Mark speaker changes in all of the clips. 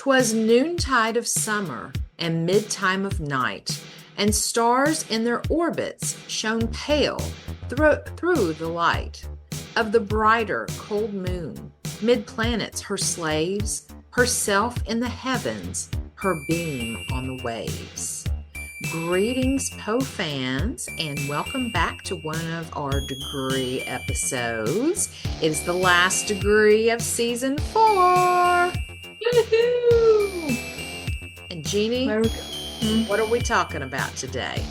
Speaker 1: 'Twas noontide of summer and mid-time of night, and stars in their orbits shone pale through the light of the brighter cold moon. Mid-planets her slaves, herself in the heavens, her beam on the waves. Greetings, Poe fans, and welcome back to one of our degree episodes. It's the last degree of season 4.
Speaker 2: Woohoo!
Speaker 1: And Jeannie,
Speaker 2: Where we go?
Speaker 1: what are we talking about today?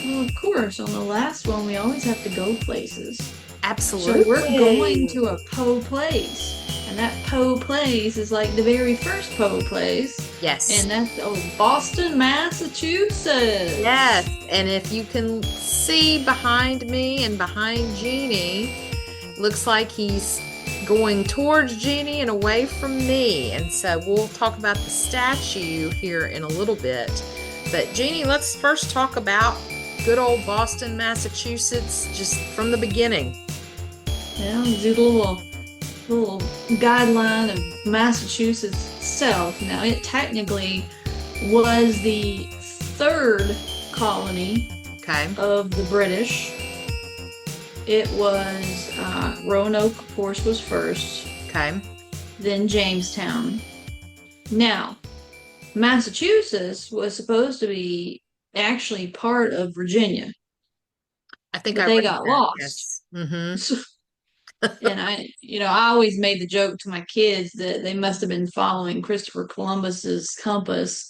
Speaker 2: Well, of course, on the last one, we always have to go places. So we're going
Speaker 1: Absolutely.
Speaker 2: to a Poe place. And that Poe place is like the very first Poe place.
Speaker 1: Yes.
Speaker 2: And that's Boston, Massachusetts.
Speaker 1: Yes. And if you can see behind me and behind Jeannie, looks like he's going towards Jeannie and away from me. And so we'll talk about the statue here in a little bit. But Jeannie, let's first talk about good old Boston, Massachusetts, just from the beginning.
Speaker 2: Yeah, do the little guideline of Massachusetts itself. Now, it technically was the third colony
Speaker 1: Okay.
Speaker 2: of the British. It was Roanoke, of course, was first,
Speaker 1: Okay.
Speaker 2: then Jamestown. Now, Massachusetts was supposed to be actually part of Virginia,
Speaker 1: I think
Speaker 2: but
Speaker 1: I
Speaker 2: they
Speaker 1: read
Speaker 2: got
Speaker 1: that.
Speaker 2: lost.
Speaker 1: Yes. Mm-hmm.
Speaker 2: And I always made the joke to my kids that they must have been following Christopher Columbus's compass,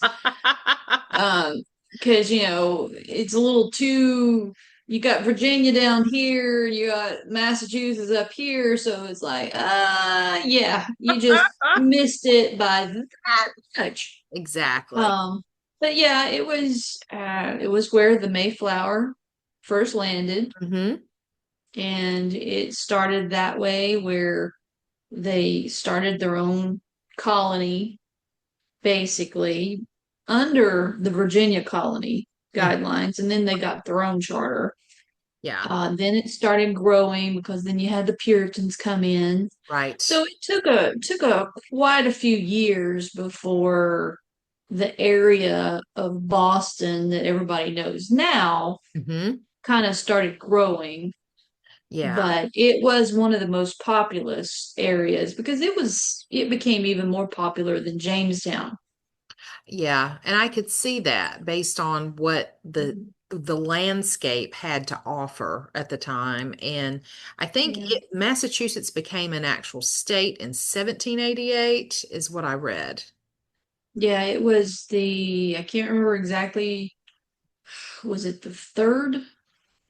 Speaker 2: um, because it's a little too. You got Virginia down here, you got Massachusetts up here, so it's like, yeah, you just missed it by that much.
Speaker 1: Exactly.
Speaker 2: Um, but yeah, it was where the Mayflower first landed,
Speaker 1: Mm-hmm.
Speaker 2: and it started that way where they started their own colony, basically under the Virginia colony
Speaker 1: Mm.
Speaker 2: guidelines, and then they got their own charter.
Speaker 1: Yeah.
Speaker 2: Then it started growing because then you had the Puritans come in.
Speaker 1: Right.
Speaker 2: So it took a quite a few years before the area of Boston that everybody knows now
Speaker 1: Mm-hmm.
Speaker 2: kind of started growing.
Speaker 1: Yeah.
Speaker 2: But it was one of the most populous areas because it became even more popular than Jamestown.
Speaker 1: Yeah. And I could see that based on what
Speaker 2: Mhm.
Speaker 1: the landscape had to offer at the time. And I think
Speaker 2: Yeah.
Speaker 1: Massachusetts became an actual state in 1788 is what I read.
Speaker 2: Yeah, it was I can't remember exactly, was it the third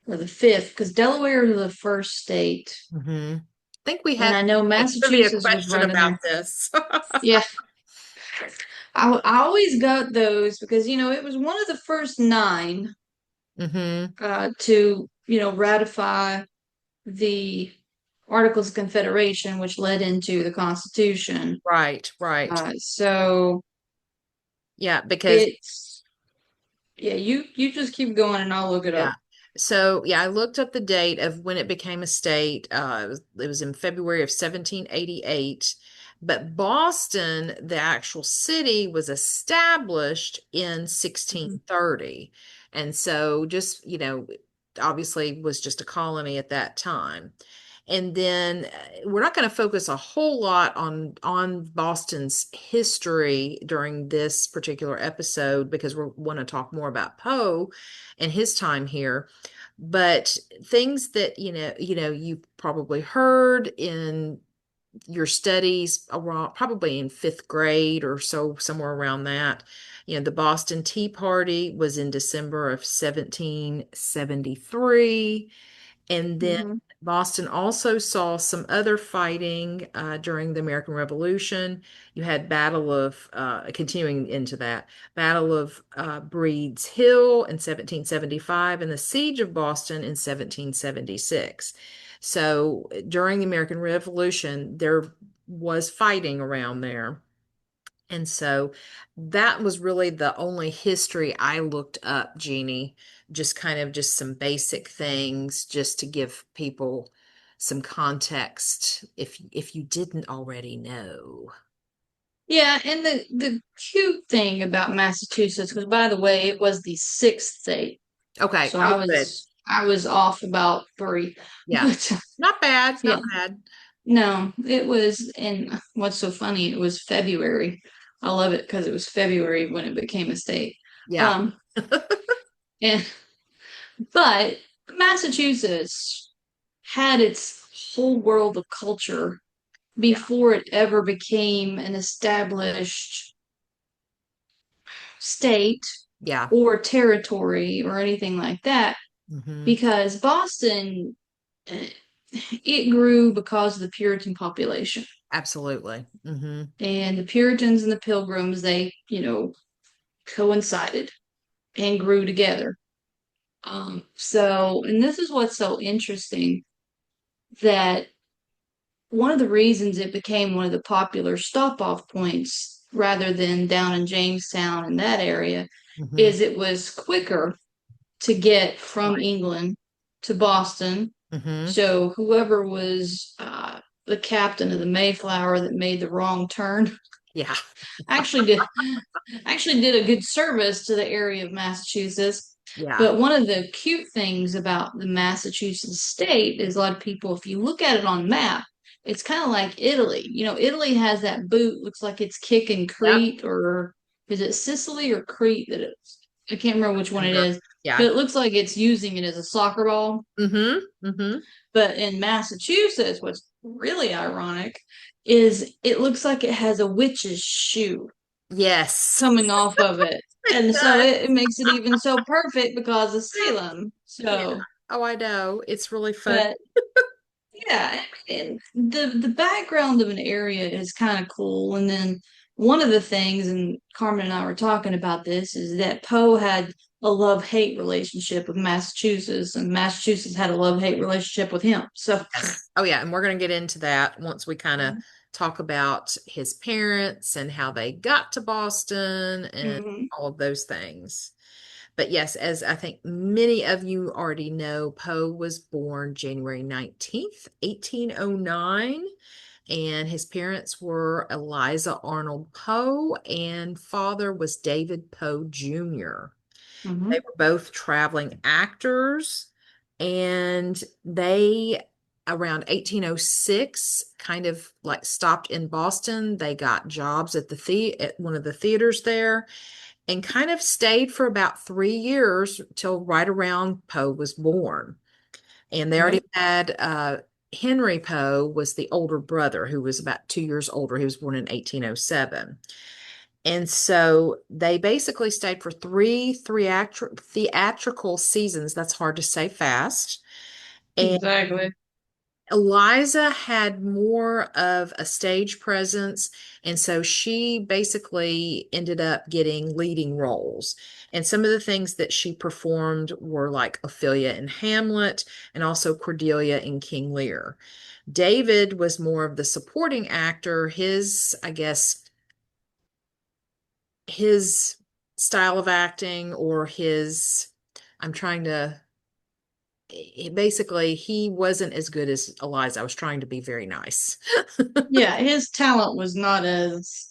Speaker 2: or the fifth? Because Delaware was the first state.
Speaker 1: Mm-hmm. I think we
Speaker 2: And
Speaker 1: had
Speaker 2: I know
Speaker 1: a trivia
Speaker 2: Massachusetts was
Speaker 1: question
Speaker 2: right in
Speaker 1: about
Speaker 2: there.
Speaker 1: this.
Speaker 2: Yeah, I always got those because, it was one of the first nine
Speaker 1: Mm-hmm.
Speaker 2: to, ratify the Articles of Confederation, which led into the Constitution.
Speaker 1: Right, right.
Speaker 2: So
Speaker 1: Yeah, because
Speaker 2: it's, yeah, you just keep going and I'll look it
Speaker 1: yeah.
Speaker 2: up.
Speaker 1: So yeah, I looked up the date of when it became a state. It was in February of 1788. But Boston, the actual city, was established in
Speaker 2: Mhm.
Speaker 1: 1630. And so just, obviously was just a colony at that time. And then we're not going to focus a whole lot on Boston's history during this particular episode because we want to talk more about Poe and his time here. But things that you've probably heard in your studies around probably in fifth grade or so, somewhere around that. The Boston Tea Party was in December of 1773. And then
Speaker 2: Mhm.
Speaker 1: Boston also saw some other fighting during the American Revolution. You had continuing into that, Battle of Breed's Hill in 1775 and the Siege of Boston in 1776. So during the American Revolution, there was fighting around there. And so that was really the only history I looked up, Jeannie. Just kind of just some basic things just to give people some context if you didn't already know.
Speaker 2: Yeah, and the cute thing about Massachusetts, because by the way, it was the sixth state.
Speaker 1: Okay.
Speaker 2: So
Speaker 1: Oh, good.
Speaker 2: I was off about three.
Speaker 1: Yeah.
Speaker 2: But
Speaker 1: Not bad.
Speaker 2: yeah,
Speaker 1: Not bad.
Speaker 2: no, it was, and what's so funny, it was February. I love it because it was February when it became a state.
Speaker 1: Yeah.
Speaker 2: Um, and but Massachusetts had its whole world of culture
Speaker 1: Yeah.
Speaker 2: before it ever became an established state
Speaker 1: Yeah.
Speaker 2: or territory or anything like that.
Speaker 1: Hmm.
Speaker 2: Because Boston, eh, it grew because of the Puritan population.
Speaker 1: Absolutely. Hmm.
Speaker 2: And the Puritans and the Pilgrims, they, coincided and grew together. And this is what's so interesting that one of the reasons it became one of the popular stop off points rather than down in Jamestown in that area
Speaker 1: Hmm.
Speaker 2: is it was quicker to get from
Speaker 1: Right.
Speaker 2: England to Boston.
Speaker 1: Hmm.
Speaker 2: So whoever was the captain of the Mayflower that made the wrong turn
Speaker 1: Yeah.
Speaker 2: actually did actually did a good service to the area of Massachusetts.
Speaker 1: Yeah.
Speaker 2: But one of the cute things about the Massachusetts state is a lot of people, if you look at it on a map, it's kind of like Italy. Italy has that boot, looks like it's kicking
Speaker 1: Yep.
Speaker 2: Crete, or is it Sicily or Crete that it's, I can't remember which one it
Speaker 1: Remember.
Speaker 2: is, but
Speaker 1: Yeah.
Speaker 2: it looks like it's using it as a soccer ball.
Speaker 1: Hmm. Hmm.
Speaker 2: But in Massachusetts, what's really ironic is it looks like it has a witch's shoe
Speaker 1: Yes.
Speaker 2: coming off of it.
Speaker 1: It
Speaker 2: And so
Speaker 1: does.
Speaker 2: it makes it even so perfect because of Salem.
Speaker 1: Yeah.
Speaker 2: So,
Speaker 1: Oh, I know. It's really fun.
Speaker 2: but yeah, and the background of an area is kind of cool. And then one of the things, and Carmen and I were talking about this, is that Poe had a love-hate relationship with Massachusetts, and Massachusetts had a love-hate relationship with him. So,
Speaker 1: Yes. Oh, yeah. And we're going to get into that once we kind of talk about his parents and how they got to Boston and
Speaker 2: mhm.
Speaker 1: all of those things. But yes, as I think many of you already know, Poe was born January 19th, 1809, and his parents were Eliza Arnold Poe, and father was David Poe Jr. They
Speaker 2: Mhm.
Speaker 1: were both traveling actors, and they, around 1806, kind of like stopped in Boston. They got jobs at at one of the theaters there and kind of stayed for about 3 years till right around Poe was born. And they already
Speaker 2: Yep.
Speaker 1: had Henry Poe was the older brother who was about 2 years older. He was born in 1807. And so they basically stayed for three theatrical seasons. That's hard to say fast. And
Speaker 2: Exactly.
Speaker 1: Eliza had more of a stage presence, and so she basically ended up getting leading roles. And some of the things that she performed were like Ophelia in Hamlet and also Cordelia in King Lear. David was more of the supporting actor. I guess, his style of acting or I'm trying to basically he wasn't as good as Eliza. I was trying to be very nice.
Speaker 2: Yeah, his talent was not as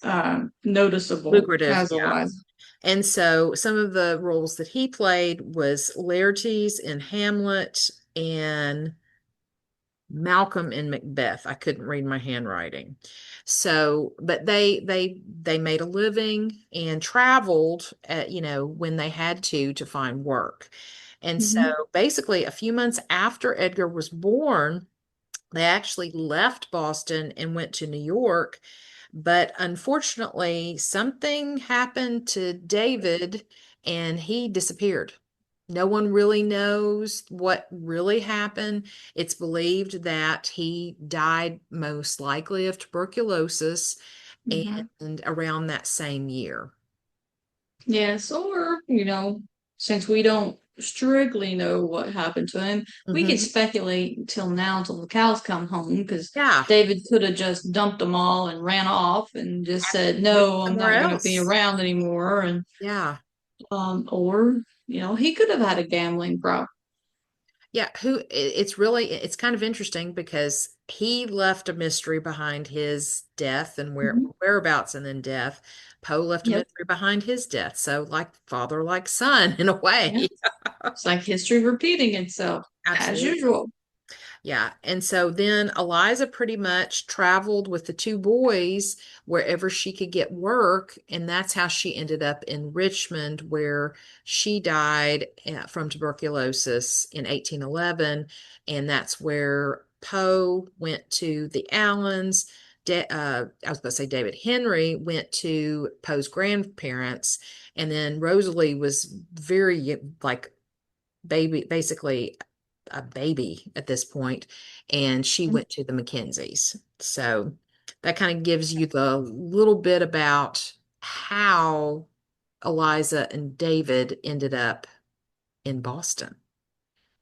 Speaker 2: noticeable
Speaker 1: Lucrative,
Speaker 2: as
Speaker 1: yeah.
Speaker 2: Eliza.
Speaker 1: And so some of the roles that he played was Laertes in Hamlet and Malcolm in Macbeth. I couldn't read my handwriting. So, but they made a living and traveled when they had to find work. And so
Speaker 2: Hmm.
Speaker 1: basically a few months after Edgar was born, they actually left Boston and went to New York. But unfortunately, something happened to David and he disappeared. No one really knows what really happened. It's believed that he died most likely of tuberculosis
Speaker 2: Hmm.
Speaker 1: and around that same year.
Speaker 2: Yes, or, since we don't strictly know what happened to him, we could
Speaker 1: Hmm.
Speaker 2: speculate until now, until the cows come home, because
Speaker 1: Yeah,
Speaker 2: David could have just dumped them all and ran off and just said,
Speaker 1: moved
Speaker 2: "No, I'm
Speaker 1: somewhere
Speaker 2: not going to be
Speaker 1: else.
Speaker 2: around anymore."
Speaker 1: Yeah.
Speaker 2: Or, he could have had a gambling problem.
Speaker 1: Yeah, it's really it's kind of interesting because he left a mystery behind his death and
Speaker 2: Mhm.
Speaker 1: whereabouts and then death. Poe left a
Speaker 2: Yep.
Speaker 1: mystery behind his death. So like father, like son in a
Speaker 2: Yeah.
Speaker 1: way.
Speaker 2: It's like history repeating itself as
Speaker 1: Absolutely.
Speaker 2: usual.
Speaker 1: Yeah. And so then Eliza pretty much traveled with the two boys wherever she could get work. And that's how she ended up in Richmond, where she died from tuberculosis in 1811. And that's where Poe went to the Allens. I was going to say David Henry went to Poe's grandparents. And then Rosalie was very like basically a baby at this point, and she went to the Mackenzies. So that kind of gives you the little bit about how Eliza and David ended up in Boston.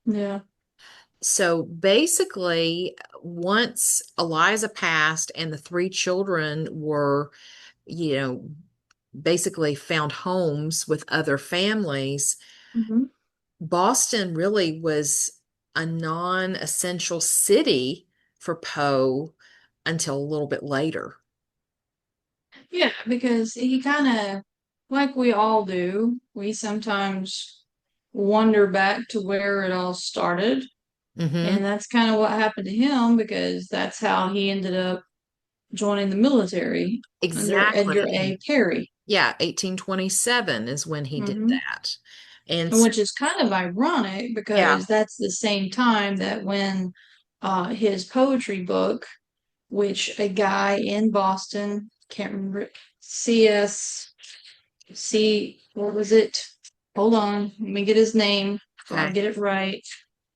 Speaker 2: Yeah.
Speaker 1: So basically, once Eliza passed and the three children were, you know, basically found homes with other families,
Speaker 2: Hmm.
Speaker 1: Boston really was a non-essential city for Poe until a little bit later.
Speaker 2: Yeah, because he kind of, like we all do, we sometimes wonder back to where it all started.
Speaker 1: Hmm.
Speaker 2: And that's kind of what happened to him because that's how he ended up joining the military under Edgar
Speaker 1: Exactly.
Speaker 2: A. Carey.
Speaker 1: Yeah, 1827 is when he did
Speaker 2: Hmm.
Speaker 1: that. And
Speaker 2: And
Speaker 1: so,
Speaker 2: which is kind of ironic
Speaker 1: yeah,
Speaker 2: because that's the same time that when his poetry book, which a guy in Boston, can't remember, C.S. What was it? Hold on, let me get his name so I'll
Speaker 1: okay.
Speaker 2: get it right.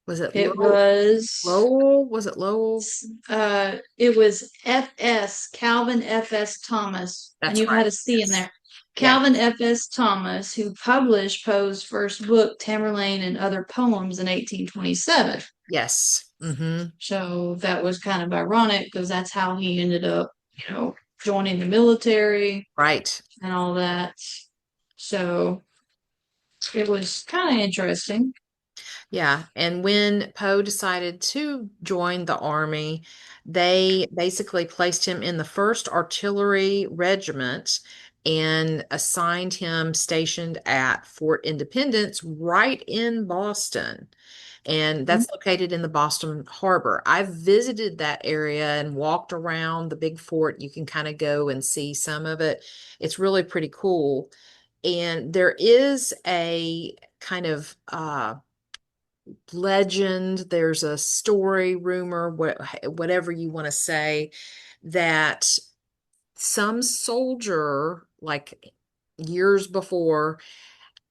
Speaker 1: Was it
Speaker 2: It was
Speaker 1: Lowell? Was it Lowell?
Speaker 2: it was F.S. Calvin F.S. Thomas, and
Speaker 1: That's
Speaker 2: you
Speaker 1: right.
Speaker 2: had a C in
Speaker 1: Yes.
Speaker 2: there.
Speaker 1: Yeah.
Speaker 2: Calvin F.S. Thomas, who published Poe's first book, Tamerlane and Other Poems, in 1827.
Speaker 1: Yes. Hmm.
Speaker 2: So that was kind of ironic because that's how he ended up, joining the military
Speaker 1: Right.
Speaker 2: and all that. So it was kind of interesting.
Speaker 1: Yeah, and when Poe decided to join the army, they basically placed him in the 1st Artillery Regiment and assigned him stationed at Fort Independence right in Boston. And
Speaker 2: Mhm.
Speaker 1: that's located in the Boston Harbor. I've visited that area and walked around the big fort. You can kind of go and see some of it. It's really pretty cool. And there is a kind of legend, there's a story, rumor, whatever you want to say, that some soldier, like years before,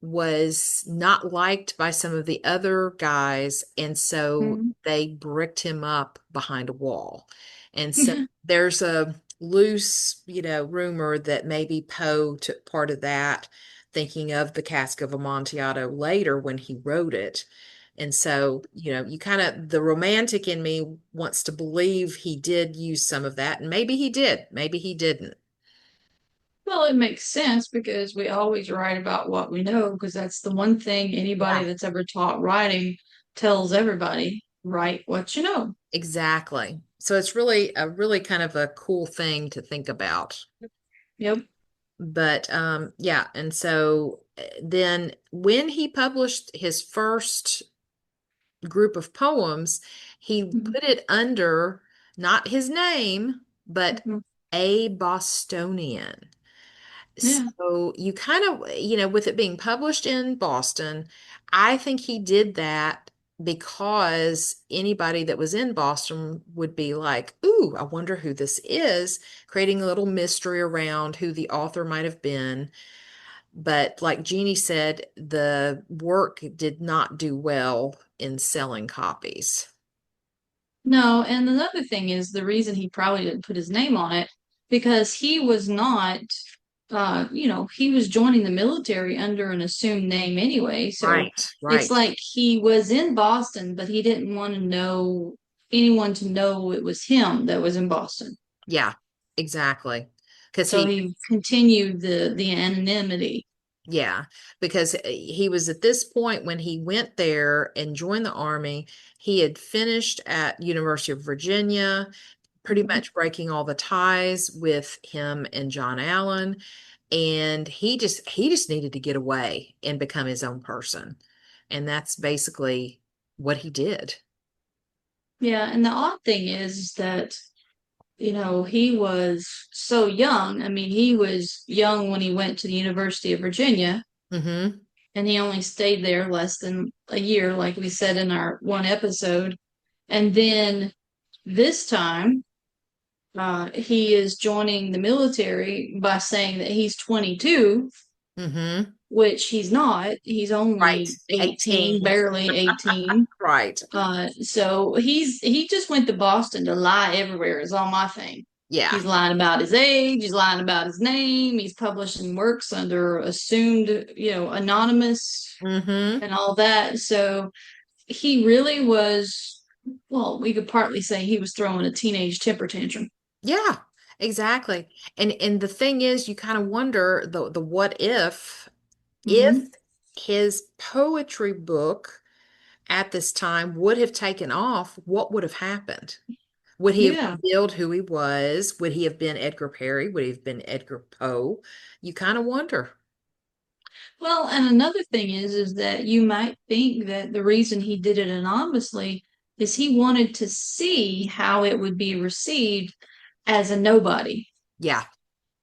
Speaker 1: was not liked by some of the other guys, and so
Speaker 2: Mhm.
Speaker 1: they bricked him up behind a wall. And so there's a loose, rumor that maybe Poe took part of that, thinking of the Cask of Amontillado later when he wrote it. And so, you kind of, the romantic in me wants to believe he did use some of that, and maybe he did, maybe he didn't.
Speaker 2: Well, it makes sense because we always write about what we know, because that's the one thing anybody
Speaker 1: Yeah,
Speaker 2: that's ever taught writing tells everybody, write what you know.
Speaker 1: exactly. So it's really kind of a cool thing to think about.
Speaker 2: Yep.
Speaker 1: But yeah, and so then when he published his first group of poems, he
Speaker 2: Mhm.
Speaker 1: put it under not his name, but
Speaker 2: Mhm.
Speaker 1: a Bostonian.
Speaker 2: Yeah.
Speaker 1: So you kind of, with it being published in Boston, I think he did that because anybody that was in Boston would be like, "Ooh, I wonder who this is," creating a little mystery around who the author might have been. But like Jeannie said, the work did not do well in selling copies.
Speaker 2: No, and another thing is the reason he probably didn't put his name on it because he was not, he was joining the military under an assumed name anyway. So
Speaker 1: Right,
Speaker 2: it's
Speaker 1: right.
Speaker 2: like he was in Boston, but he didn't want to know anyone to know it was him that was in Boston.
Speaker 1: Yeah, exactly. Because
Speaker 2: So he continued the anonymity.
Speaker 1: Yeah, because he was at this point when he went there and joined the army, he had finished at University of Virginia, pretty
Speaker 2: Mhm.
Speaker 1: much breaking all the ties with him and John Allen, and he just needed to get away and become his own person. And that's basically what he did.
Speaker 2: Yeah, and the odd thing is that, he was so young. I mean, he was young when he went to the University of Virginia,
Speaker 1: Mm-hmm.
Speaker 2: and he only stayed there less than a year, like we said in our one episode. And then this time, he is joining the military by saying that he's 22,
Speaker 1: Mm-hmm.
Speaker 2: which he's not. He's
Speaker 1: Right.
Speaker 2: only 18,
Speaker 1: 18.
Speaker 2: barely 18.
Speaker 1: Right.
Speaker 2: So he just went to Boston to lie everywhere is all my thing.
Speaker 1: Yeah.
Speaker 2: He's lying about his age, he's lying about his name, he's publishing works under assumed, anonymous
Speaker 1: Mm-hmm.
Speaker 2: and all that. So he really was, well, we could partly say he was throwing a teenage temper tantrum.
Speaker 1: Yeah, exactly. And the thing is, you kind of wonder the what if
Speaker 2: Hmm.
Speaker 1: his poetry book at this time would have taken off, what would have happened? Would he have
Speaker 2: Yeah.
Speaker 1: revealed who he was? Would he have been Edgar Perry? Would he have been Edgar Poe? You kind of wonder.
Speaker 2: Well, and another thing is that you might think that the reason he did it anonymously is he wanted to see how it would be received as a nobody,
Speaker 1: Yeah,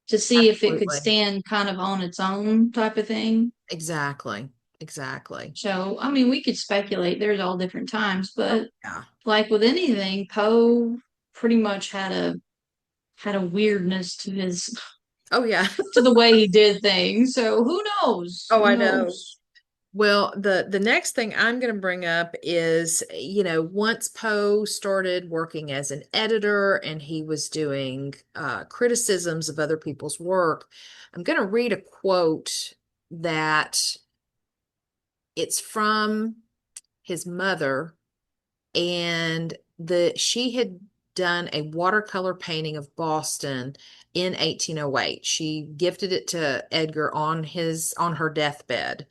Speaker 2: to see if it could
Speaker 1: absolutely.
Speaker 2: stand kind of on its own type of thing.
Speaker 1: Exactly. Exactly.
Speaker 2: So, I mean, we could speculate. There's all different times,
Speaker 1: Oh,
Speaker 2: but
Speaker 1: yeah.
Speaker 2: like with anything, Poe pretty much had a weirdness to his
Speaker 1: Oh, yeah.
Speaker 2: to the way he did things. So who knows?
Speaker 1: Oh,
Speaker 2: Who
Speaker 1: I know.
Speaker 2: knows?
Speaker 1: Well, the next thing I'm going to bring up is, once Poe started working as an editor and he was doing criticisms of other people's work, I'm going to read a quote that it's from his mother, and she had done a watercolor painting of Boston in 1808. She gifted it to Edgar on her deathbed.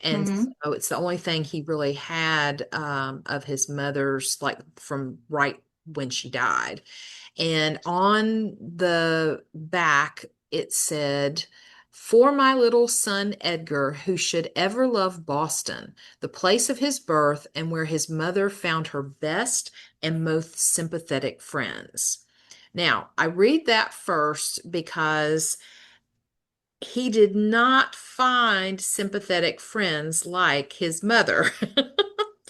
Speaker 1: And
Speaker 2: Hmm.
Speaker 1: so it's the only thing he really had of his mother's, like from right when she died. And on the back, it said, "For my little son Edgar, who should ever love Boston, the place of his birth and where his mother found her best and most sympathetic friends." Now, I read that first because he did not find sympathetic friends like his mother.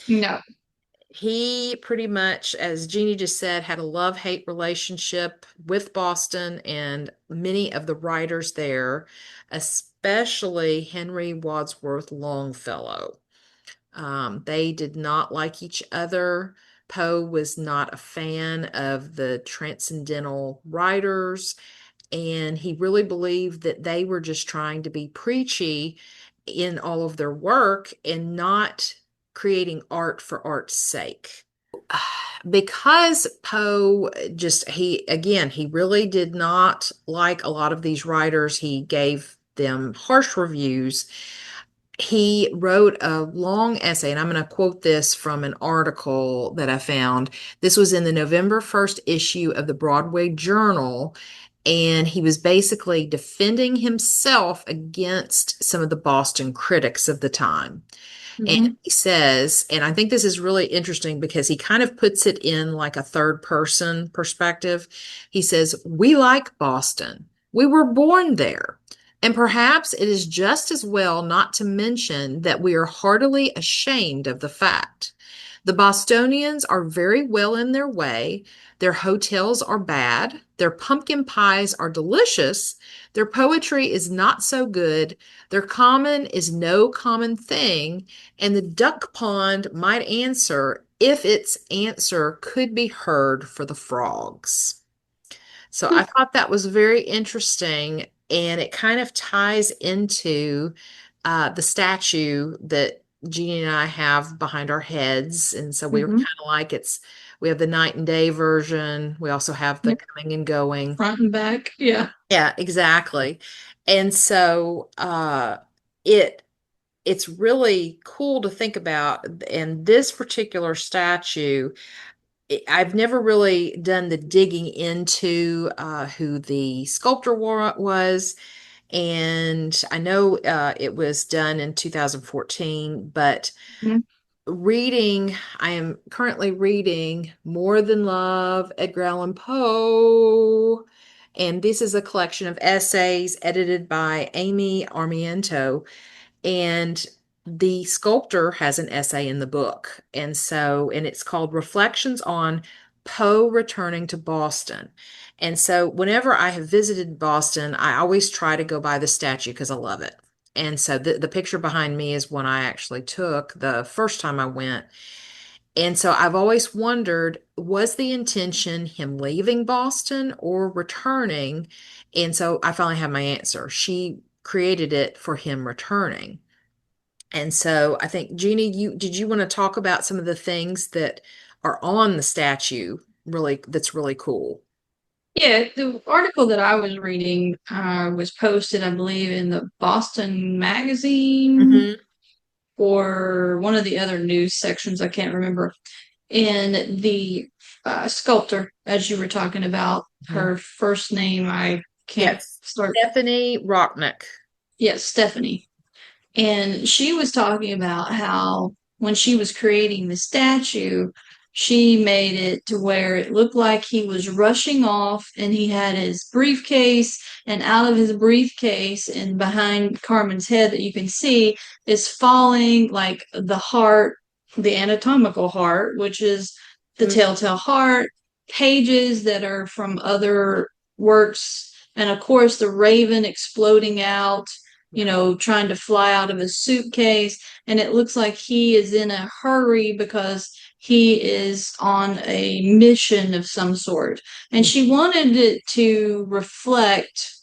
Speaker 2: No.
Speaker 1: He pretty much, as Jeannie just said, had a love-hate relationship with Boston and many of the writers there, especially Henry Wadsworth Longfellow. They did not like each other. Poe was not a fan of the transcendental writers, and he really believed that they were just trying to be preachy in all of their work and not creating art for art's sake. Because Poe he really did not like a lot of these writers. He gave them harsh reviews. He wrote a long essay, and I'm going to quote this from an article that I found. This was in the November 1st issue of the Broadway Journal, and he was basically defending himself against some of the Boston critics of the time. And
Speaker 2: Hmm.
Speaker 1: he says, and I think this is really interesting because he kind of puts it in like a third person perspective. He says, "We like Boston. We were born there. And perhaps it is just as well not to mention that we are heartily ashamed of the fact. The Bostonians are very well in their way. Their hotels are bad. Their pumpkin pies are delicious. Their poetry is not so good. Their common is no common thing. And the duck pond might answer if its answer could be heard for the frogs." So I thought that was very interesting, and it kind of ties into the statue that Jeannie and I have behind our heads. And so we were
Speaker 2: Hmm.
Speaker 1: kind of like we have the night and day version. We also have the
Speaker 2: Yep.
Speaker 1: coming and going.
Speaker 2: Front and back. Yeah.
Speaker 1: Yeah, exactly. And so it it's really cool to think about. And this particular statue, I've never really done the digging into who the sculptor was. And I know it was done in 2014, but
Speaker 2: Mhm.
Speaker 1: reading, I am currently reading More Than Love, Edgar Allan Poe. And this is a collection of essays edited by Amy Armiento. And the sculptor has an essay in the book. And it's called Reflections on Poe Returning to Boston. And so whenever I have visited Boston, I always try to go by the statue because I love it. And so the picture behind me is one I actually took the first time I went. And so I've always wondered, was the intention him leaving Boston or returning? And so I finally have my answer. She created it for him returning. And so I think, Jeannie, you want to talk about some of the things that are on the statue really that's really cool?
Speaker 2: Yeah, the article that I was reading was posted, I believe, in the Boston Magazine
Speaker 1: Hmm.
Speaker 2: or one of the other news sections. I can't remember. And the sculptor, as you were talking about,
Speaker 1: Hmm.
Speaker 2: her first name, I can't
Speaker 1: Yes.
Speaker 2: start.
Speaker 1: Stephanie Rocknick.
Speaker 2: Yes, Stephanie. And she was talking about how when she was creating the statue, she made it to where it looked like he was rushing off and he had his briefcase, and out of his briefcase and behind Carmen's head that you can see is falling like the heart, the anatomical heart, which is the
Speaker 1: Mm.
Speaker 2: telltale heart, pages that are from other works, and of course the raven exploding out,
Speaker 1: Yeah.
Speaker 2: trying to fly out of a suitcase. And it looks like he is in a hurry because he is on a mission of some sort. And
Speaker 1: Mm.
Speaker 2: she wanted it to reflect,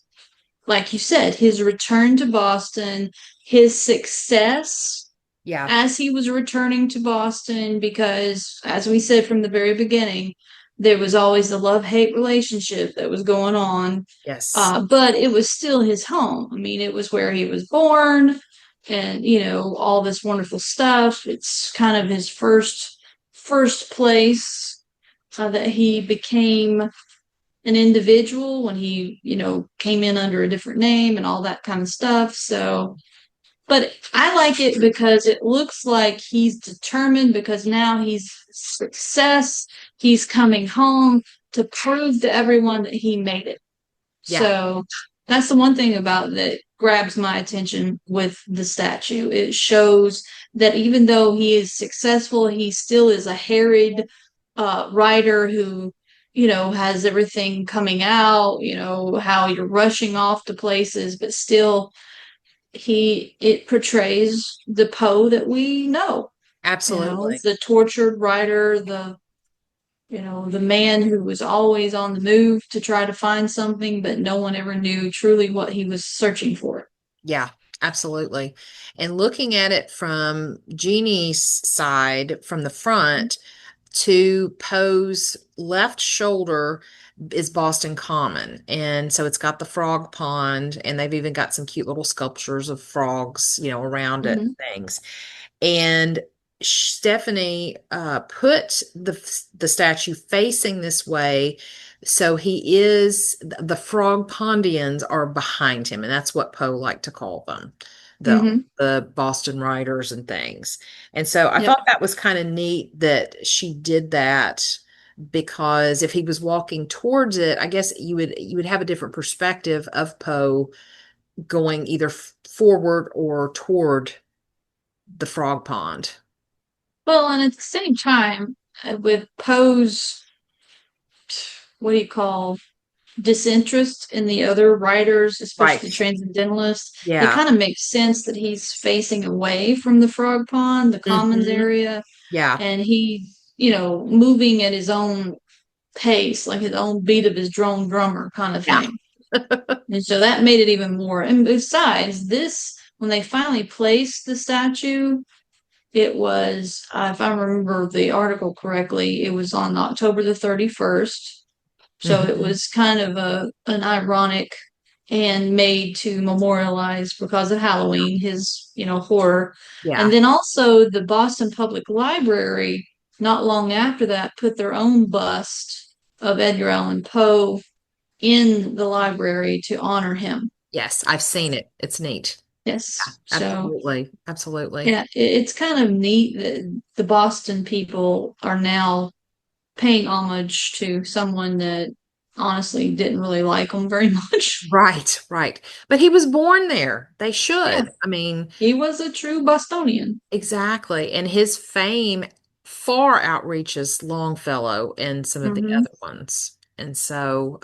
Speaker 2: like you said, his return to Boston, his success
Speaker 1: Yeah.
Speaker 2: as he was returning to Boston, because as we said from the very beginning, there was always a love-hate relationship that was going on.
Speaker 1: Yes.
Speaker 2: But it was still his home. I mean, it was where he was born and, all this wonderful stuff. It's kind of his first place that he became an individual when he, came in under a different name and all that kind of stuff. So, but I like it because it looks like he's determined, because now he's success. He's coming home to prove to everyone that he made it.
Speaker 1: Yeah.
Speaker 2: So that's the one thing about that grabs my attention with the statue. It shows that even though he is successful, he still is a harried writer who, has everything coming out, how you're rushing off to places, but still it portrays the Poe that we know,
Speaker 1: Absolutely.
Speaker 2: the tortured writer, the man who was always on the move to try to find something, but no one ever knew truly what he was searching for.
Speaker 1: Yeah, absolutely. And looking at it from Jeannie's side, from the front, to Poe's left shoulder is Boston Common. And so it's got the frog pond, and they've even got some cute little sculptures of frogs, around it,
Speaker 2: Mhm.
Speaker 1: things. And Stephanie put the statue facing this way, so the frog pondians are behind him, and that's what Poe liked to call them, the
Speaker 2: Mhm.
Speaker 1: the Boston writers and things. And so I
Speaker 2: Yep.
Speaker 1: thought that was kind of neat that she did that, because if he was walking towards it, I guess you would have a different perspective of Poe going either forward or toward the frog pond.
Speaker 2: Well, and at the same time, with Poe's, what do you call, disinterest in the other writers, especially
Speaker 1: Right.
Speaker 2: transcendentalists, it
Speaker 1: Yeah.
Speaker 2: kind of makes sense that he's facing away from the frog pond, the commons
Speaker 1: Hmm.
Speaker 2: area,
Speaker 1: Yeah.
Speaker 2: and he, moving at his own pace, like his own beat of his drone drummer kind of
Speaker 1: Yeah.
Speaker 2: thing. And so that made it even more. And besides this, when they finally placed the statue, it was, if I remember the article correctly, it was on October the 31st. So it
Speaker 1: Hmm.
Speaker 2: was kind of an ironic. and made to memorialize because of Halloween, his, horror. And
Speaker 1: Yeah.
Speaker 2: then also the Boston Public Library, not long after that, put their own bust of Edgar Allan Poe in the library to honor him.
Speaker 1: Yes, I've seen it. It's neat. Yeah,
Speaker 2: Yes. So,
Speaker 1: absolutely. Absolutely.
Speaker 2: yeah, it's kind of neat that the Boston people are now paying homage to someone that honestly didn't really like them very much.
Speaker 1: Right, right. But he was born there. They
Speaker 2: Yeah,
Speaker 1: should. I mean,
Speaker 2: he was a true Bostonian.
Speaker 1: exactly. And his fame far outreaches Longfellow and some of the
Speaker 2: Hmm.
Speaker 1: other ones. And so,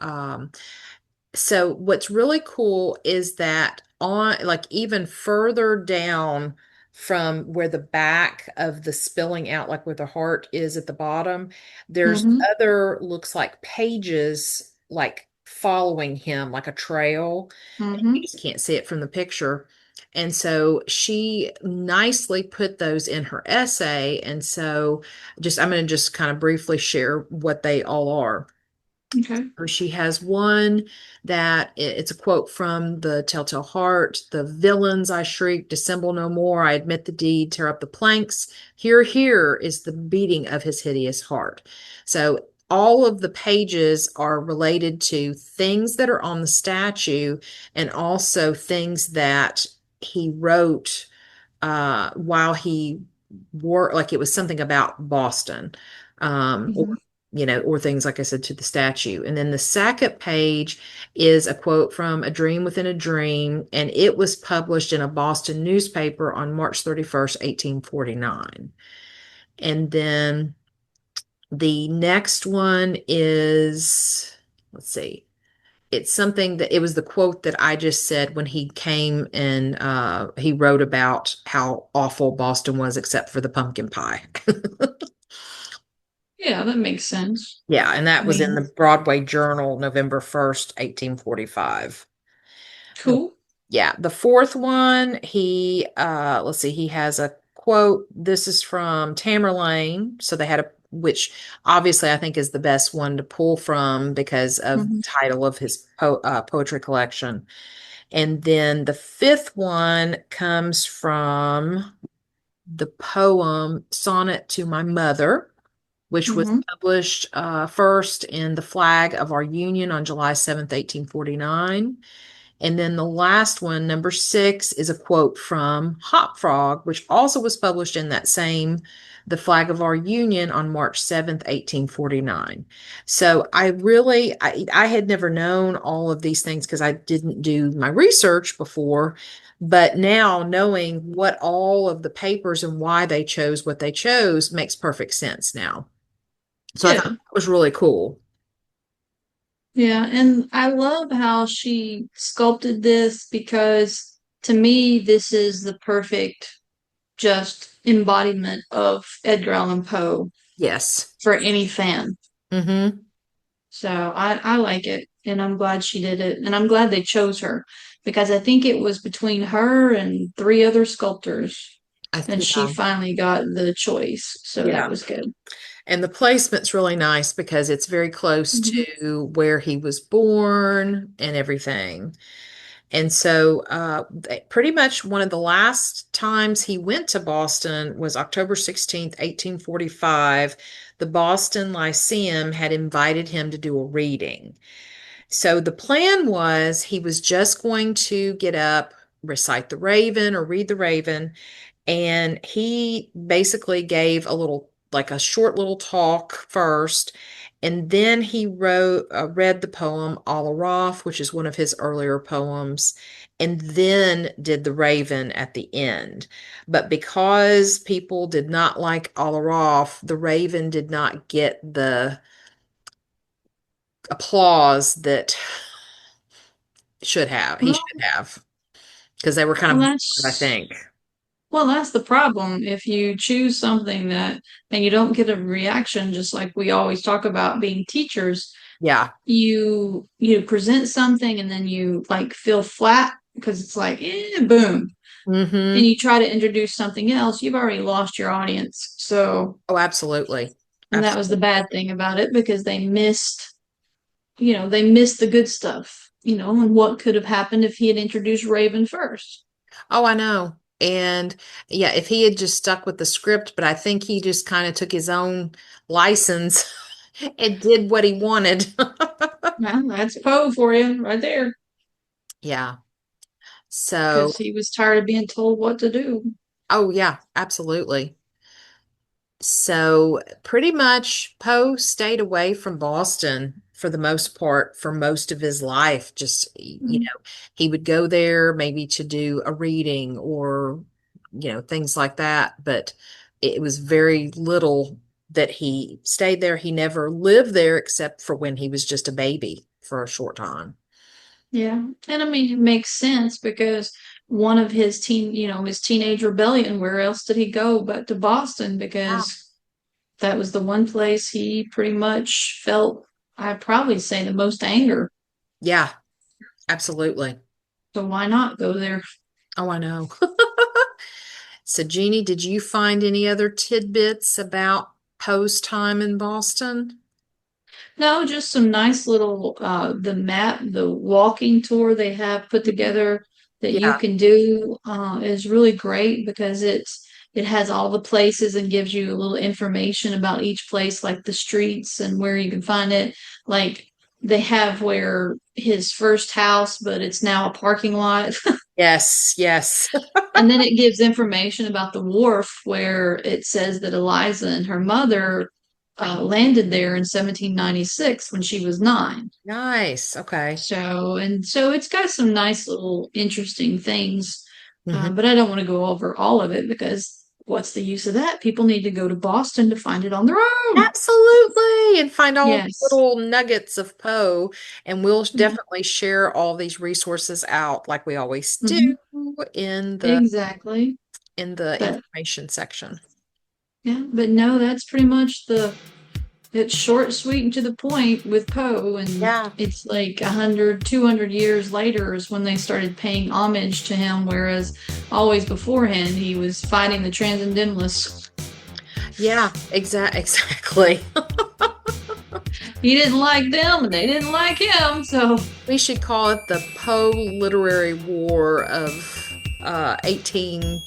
Speaker 1: so what's really cool is that on like even further down from where the back of the spilling out, like where the heart is at the bottom, there's
Speaker 2: Hmm.
Speaker 1: other looks like pages like following him, like a trail. You
Speaker 2: Hmm.
Speaker 1: just can't see it from the picture. And so she nicely put those in her essay. And so just I'm going to just kind of briefly share what they all are.
Speaker 2: Okay.
Speaker 1: Or she has one that it's a quote from the Telltale Heart. The villains I shriek, dissemble no more. I admit the deed, tear up the planks. Here, here is the beating of his hideous heart. So all of the pages are related to things that are on the statue and also things that he wrote while he wore, like it was something about Boston, or
Speaker 2: Hmm.
Speaker 1: or things like I said to the statue. And then the second page is a quote from A Dream Within a Dream, and it was published in a Boston newspaper on March 31st, 1849. And then the next one is, let's see, it's something that it was the quote that I just said when he came and he wrote about how awful Boston was except for the pumpkin pie.
Speaker 2: Yeah, that makes sense.
Speaker 1: Yeah, and
Speaker 2: I
Speaker 1: that was in
Speaker 2: mean,
Speaker 1: the Broadway Journal, November 1st, 1845. The
Speaker 2: cool.
Speaker 1: Yeah, the fourth one, he let's see, he has a quote. This is from Tamerlane. So they had a which obviously I think is the best one to pull from because of the
Speaker 2: Hmm.
Speaker 1: title of his poetry collection. And then the fifth one comes from the poem Sonnet to My Mother, which was
Speaker 2: Hmm.
Speaker 1: published first in The Flag of Our Union on July 7th, 1849. And then the last one, number six, is a quote from Hop Frog, which also was published in that same The Flag of Our Union on March 7th, 1849. So I had never known all of these things because I didn't do my research before. But now knowing what all of the papers and why they chose what they chose makes perfect sense now. So I thought
Speaker 2: Yeah.
Speaker 1: that was really cool.
Speaker 2: Yeah. And I love how she sculpted this because to me, this is the perfect just embodiment of Edgar Allan Poe
Speaker 1: Yes.
Speaker 2: for any fan.
Speaker 1: Mm-hmm.
Speaker 2: So I like it and I'm glad she did it. And I'm glad they chose her because I think it was between her and three other sculptors. And she
Speaker 1: Yeah.
Speaker 2: finally got the choice. So that
Speaker 1: Yeah.
Speaker 2: was good.
Speaker 1: And the placement's really nice because it's very close
Speaker 2: Hmm.
Speaker 1: to where he was born and everything. And so, pretty much one of the last times he went to Boston was October 16th, 1845. The Boston Lyceum had invited him to do a reading. So the plan was he was just going to get up, recite the Raven or read the Raven, and he basically gave a little, like a short little talk first, and then he read the poem Alaroth, which is one of his earlier poems, and then did the Raven at the end. But because people did not like Alaroth, the Raven did not get the applause that he
Speaker 2: Well,
Speaker 1: should have, because they were kind
Speaker 2: well,
Speaker 1: of bored, I
Speaker 2: that's
Speaker 1: think.
Speaker 2: well, that's the problem. If you choose something that and you don't get a reaction, just like we always talk about being teachers,
Speaker 1: Yeah.
Speaker 2: you present something and then you like feel flat because it's like boom, and
Speaker 1: Mm-hmm.
Speaker 2: you try to introduce something else, you've already lost your audience. So,
Speaker 1: Oh, absolutely.
Speaker 2: and that was the
Speaker 1: Absolutely.
Speaker 2: bad thing about it because they missed the good stuff. and what could have happened if he had introduced Raven first.
Speaker 1: Oh, I know. And yeah, if he had just stuck with the script, but I think he just kind of took his own license and did what he wanted.
Speaker 2: Well, that's Poe for you right there,
Speaker 1: Yeah. So,
Speaker 2: because he was tired of being told what to do.
Speaker 1: oh yeah, absolutely. So pretty much Poe stayed away from Boston for the most part for most of his life. Just,
Speaker 2: Mhm.
Speaker 1: he would go there maybe to do a reading or, things like that. But it was very little that he stayed there. He never lived there except for when he was just a baby for a short time.
Speaker 2: Yeah. And I mean, it makes sense because one of his teenage rebellion, where else did he go but to Boston?
Speaker 1: Yeah.
Speaker 2: Because that was the one place he pretty much felt, I'd probably say, the most anger.
Speaker 1: Yeah, absolutely.
Speaker 2: So why not go there?
Speaker 1: Oh, I know. So, Jeannie, did you find any other tidbits about Poe's time in Boston?
Speaker 2: No, just some nice little the map, the walking tour they have put
Speaker 1: Mhm.
Speaker 2: together that you
Speaker 1: Yeah.
Speaker 2: can do is really great because it has all the places and gives you a little information about each place, like the streets and where you can find it. Like they have where his first house, but it's now a parking lot.
Speaker 1: Yes, yes.
Speaker 2: And then it gives information about the wharf where it says that Eliza and her mother landed there in 1796 when she was 9.
Speaker 1: Nice. Okay.
Speaker 2: So it's got some nice little interesting things,
Speaker 1: Hmm.
Speaker 2: but I don't want to go over all of it because what's the use of that? People need to go to Boston to find it on their own.
Speaker 1: Absolutely. And find all the
Speaker 2: Yes.
Speaker 1: little nuggets of Poe. And we'll
Speaker 2: Yeah.
Speaker 1: definitely share all these resources out like we always do
Speaker 2: Hmm.
Speaker 1: in the
Speaker 2: Exactly. But
Speaker 1: information section.
Speaker 2: yeah, but no, that's pretty much it's short, sweet, and to the point with Poe, and
Speaker 1: Yeah.
Speaker 2: it's like 100, 200 years later is when they started paying homage to him, whereas always beforehand he was fighting the Transcendentalists.
Speaker 1: Yeah, exactly.
Speaker 2: He didn't like them, and they didn't like him, so
Speaker 1: We should call it the Poe Literary War of 18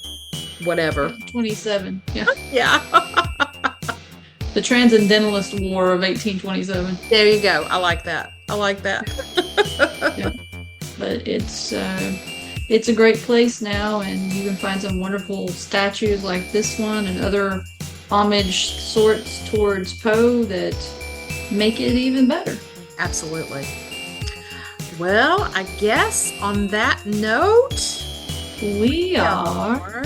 Speaker 1: whatever.
Speaker 2: 27. Yeah,
Speaker 1: Yeah.
Speaker 2: the Transcendentalist War of 1827.
Speaker 1: There you go. I like that. I like that.
Speaker 2: Yeah, but it's a great place now, and you can find some wonderful statues like this one and other homage sorts towards Poe that make it even better.
Speaker 1: Absolutely. Well, I guess on that note,
Speaker 2: We
Speaker 1: we
Speaker 2: are
Speaker 1: are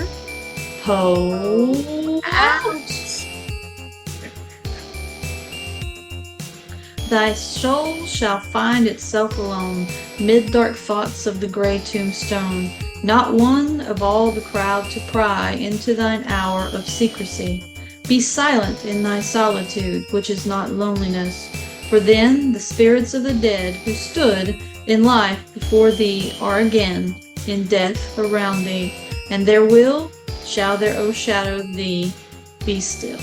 Speaker 2: Poe out.
Speaker 1: out.
Speaker 2: Thy soul shall find itself alone, mid dark thoughts of the grey tombstone, not one of all the crowd to pry into thine hour of secrecy. Be silent in thy solitude, which is not loneliness, for then the spirits of the dead who stood in life before thee are again in death around thee, and their will shall their o'ershadow thee. Be still.